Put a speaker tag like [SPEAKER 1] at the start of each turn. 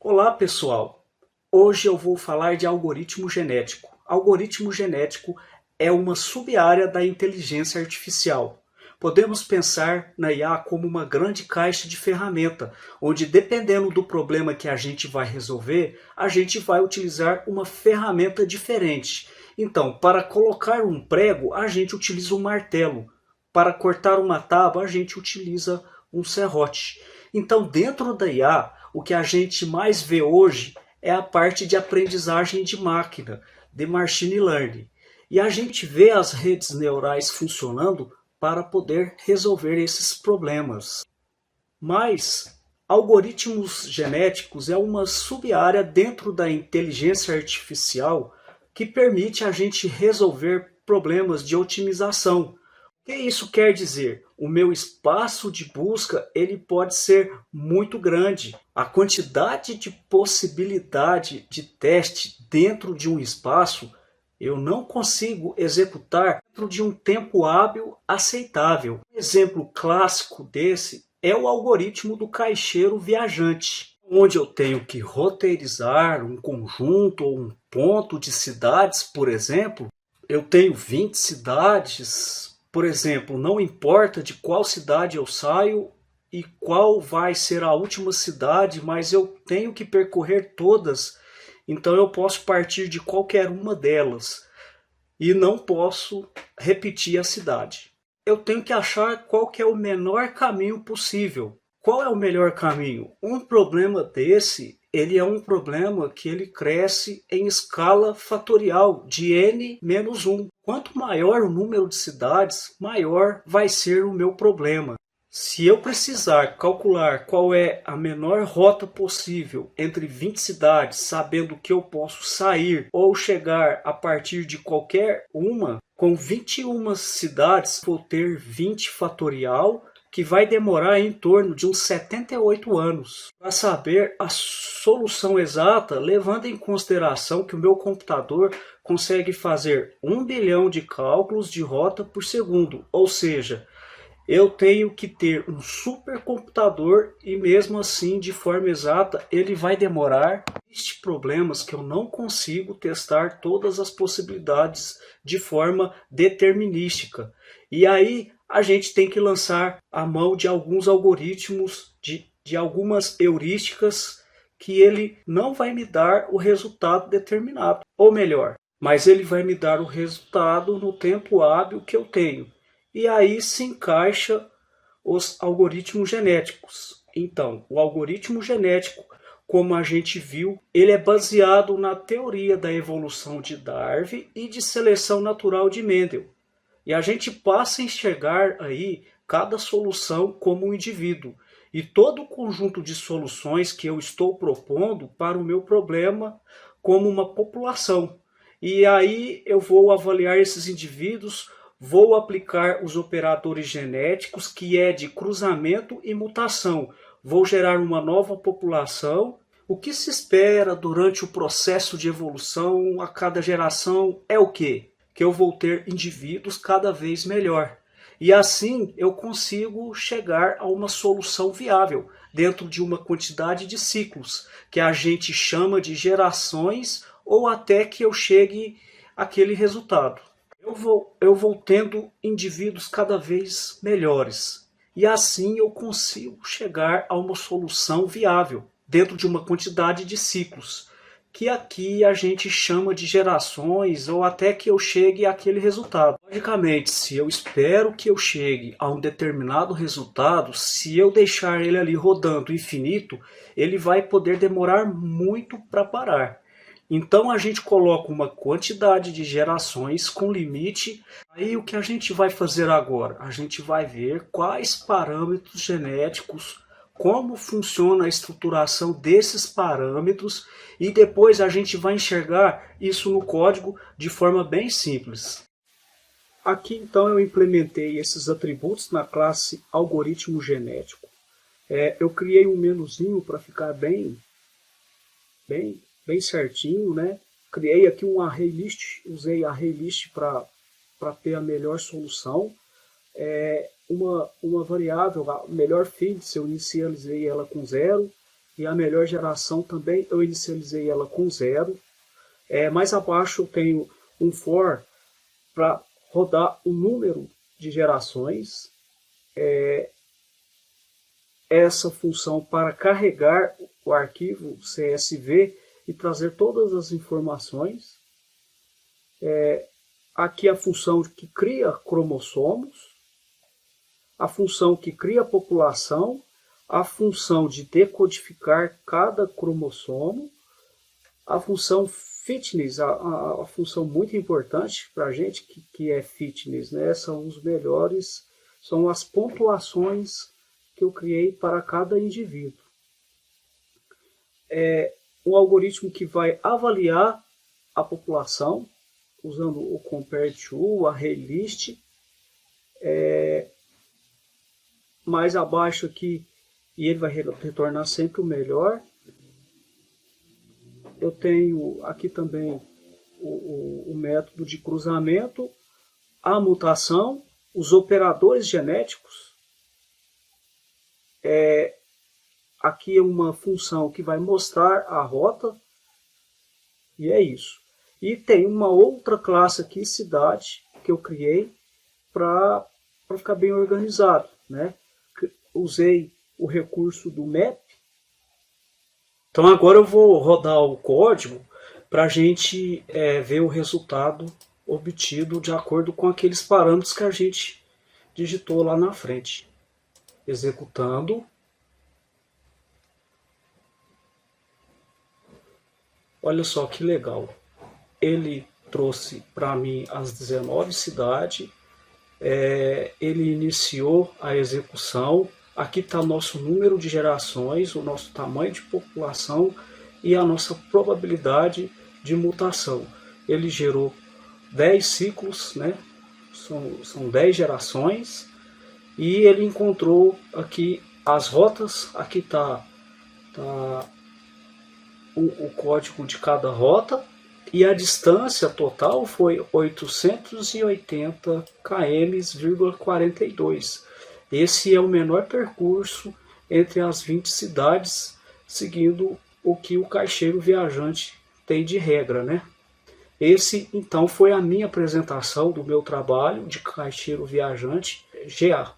[SPEAKER 1] Olá pessoal, hoje eu vou falar de algoritmo genético. Algoritmo genético é uma sub-área da inteligência artificial. Podemos pensar na IA como uma grande caixa de ferramenta, onde dependendo do problema que a gente vai resolver, a gente vai utilizar uma ferramenta diferente. Então, para colocar um prego, a gente utiliza um martelo. Para cortar uma tábua, a gente utiliza um serrote. Então, dentro da IA, o que a gente mais vê hoje é a parte de aprendizagem de máquina, de machine learning. E a gente vê as redes neurais funcionando para poder resolver esses problemas. Mas algoritmos genéticos é uma sub-área dentro da inteligência artificial que permite a gente resolver problemas de otimização. O que isso quer dizer? O meu espaço de busca ele pode ser muito grande. A quantidade de possibilidade de teste dentro de um espaço eu não consigo executar dentro de um tempo hábil aceitável. Um exemplo clássico desse é o algoritmo do caixeiro viajante, onde eu tenho que roteirizar um conjunto ou um ponto de cidades, por exemplo. Eu tenho 20 cidades, por exemplo, não importa de qual cidade eu saio e qual vai ser a última cidade, mas eu tenho que percorrer todas, então eu posso partir de qualquer uma delas e não posso repetir a cidade. Eu tenho que achar qual que é o menor caminho possível. Qual é o melhor caminho? Um problema desse, ele é um problema que ele cresce em escala fatorial de n-1. Quanto maior o número de cidades, maior vai ser o meu problema. Se eu precisar calcular qual é a menor rota possível entre 20 cidades, sabendo que eu posso sair ou chegar a partir de qualquer uma, com 21 cidades vou ter 20 fatorial, que vai demorar em torno de uns 78 anos para saber a solução exata, levando em consideração que o meu computador consegue fazer 1 bilhão de cálculos de rota por segundo, ou seja, eu tenho que ter um supercomputador e mesmo assim, de forma exata, ele vai demorar. Existem problemas que eu não consigo testar todas as possibilidades de forma determinística. E aí a gente tem que lançar a mão de alguns algoritmos, de algumas heurísticas que ele não vai me dar o resultado determinado. Ou melhor, mas ele vai me dar o resultado no tempo hábil que eu tenho. E aí se encaixa os algoritmos genéticos. Então, o algoritmo genético, como a gente viu, ele é baseado na teoria da evolução de Darwin e de seleção natural de Mendel. E a gente passa a enxergar aí cada solução como um indivíduo. E todo o conjunto de soluções que eu estou propondo para o meu problema como uma população. E aí eu vou avaliar esses indivíduos, vou aplicar os operadores genéticos, que é de cruzamento e mutação. Vou gerar uma nova população. O que se espera durante o processo de evolução a cada geração é o quê? Que eu vou ter indivíduos cada vez melhor. E assim eu consigo chegar a uma solução viável dentro de uma quantidade de ciclos, que a gente chama de gerações, ou até que eu chegue àquele resultado. Eu vou tendo indivíduos cada vez melhores. E assim eu consigo chegar a uma solução viável dentro de uma quantidade de ciclos, que aqui a gente chama de gerações, ou até que eu chegue àquele resultado. Logicamente, se eu espero que eu chegue a um determinado resultado, se eu deixar ele ali rodando infinito, ele vai poder demorar muito para parar. Então a gente coloca uma quantidade de gerações com limite. Aí o que a gente vai fazer agora? A gente vai ver quais parâmetros genéticos, como funciona a estruturação desses parâmetros, e depois a gente vai enxergar isso no código de forma bem simples. Aqui então eu implementei esses atributos na classe algoritmo genético. Eu criei um menuzinho para ficar bem certinho, né? Criei aqui um array list, usei array list para ter a melhor solução. Uma variável, a melhor field, eu inicializei ela com 0, e a melhor geração também eu inicializei ela com 0. Mais abaixo eu tenho um for para rodar o número de gerações. Essa função para carregar o arquivo CSV e trazer todas as informações. Aqui a função que cria cromossomos, a função que cria população, a função de decodificar cada cromossomo, a função fitness, a função muito importante para a gente que é fitness, né? São os melhores, são as pontuações que eu criei para cada indivíduo. Um algoritmo que vai avaliar a população, usando o compare to, a array-list. Mais abaixo aqui, e ele vai retornar sempre o melhor. Eu tenho aqui também o método de cruzamento, a mutação, os operadores genéticos. Aqui é uma função que vai mostrar a rota, e é isso. E tem uma outra classe aqui, cidade, que eu criei para ficar bem organizado, né? Usei o recurso do map. Então agora eu vou rodar o código para a gente ver o resultado obtido de acordo com aqueles parâmetros que a gente digitou lá na frente. Executando. Olha só que legal. Ele trouxe para mim as 19 cidades. Ele iniciou a execução. Aqui está o nosso número de gerações, o nosso tamanho de população e a nossa probabilidade de mutação. Ele gerou 10 ciclos, né? São 10 gerações. E ele encontrou aqui as rotas. Aqui está o código de cada rota. E a distância total foi 880 km,42. Esse é o menor percurso entre as 20 cidades, seguindo o que o caixeiro viajante tem de regra, né? Esse, então, foi a minha apresentação do meu trabalho de caixeiro viajante GA.